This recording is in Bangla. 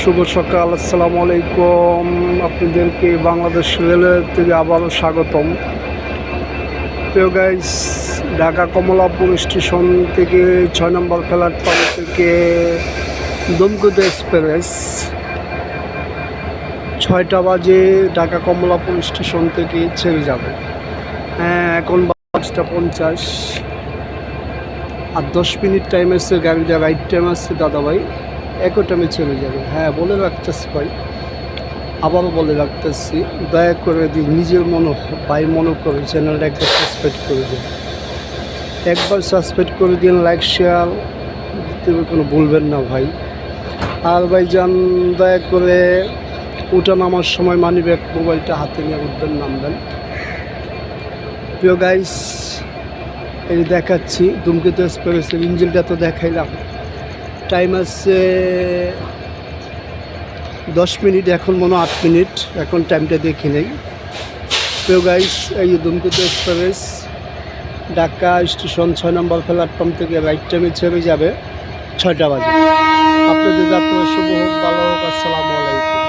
শুভ সকাল, আসসালামু আলাইকুম। আপনাদেরকে বাংলাদেশ রেলওয়ে থেকে আবারও স্বাগতম। প্রিয় গাইস, ঢাকা কমলাপুর স্টেশন থেকে 6 নম্বর প্ল্যাটফর্ম থেকে দমকুদা এক্সপ্রেস 6টা বাজে ঢাকা কমলাপুর স্টেশন থেকে ছেড়ে যাবে। হ্যাঁ, এখন 5:50 আর 10 মিনিট টাইম আছে। গাড়িটা রাইট টাইম আছে দাদা ভাই, একই টাইমে ছেড়ে যাবে। হ্যাঁ, বলে রাখতেছি ভাই, আবারও বলে রাখতেছি, দয়া করে নিজের মনে করে চ্যানেলটা একবার সাবস্ক্রাইব করে দিন। একবার সাবস্ক্রাইব করে দিন, লাইক শেয়ার দিতে কোনো ভুলবেন না ভাই। আর ভাই যান, দয়া করে ওঠা নামার সময় মানি ব্যাগ মোবাইলটা হাতে নিয়ে উঠবেন, নামবেন। প্রিয় গাইস, এই দেখাচ্ছি ধূমকেতু এক্সপ্রেসের ইঞ্জিনটা তো দেখাইলাম। টাইম আছে 10 মিনিট, এখন মনে হয় 8 মিনিট, এখন টাইমটা দেখি নেই। প্রিয় গাইস, এই ধূমকেতু এক্সপ্রেস ঢাকা স্টেশন 6 নম্বর প্ল্যাটফর্ম থেকে রাইট টাইমে ছেড়ে যাবে 6টা বাজে। আপনাদের যাত্রা শুভ হোক, ভালো হোক। আসসালামু আলাইকুম।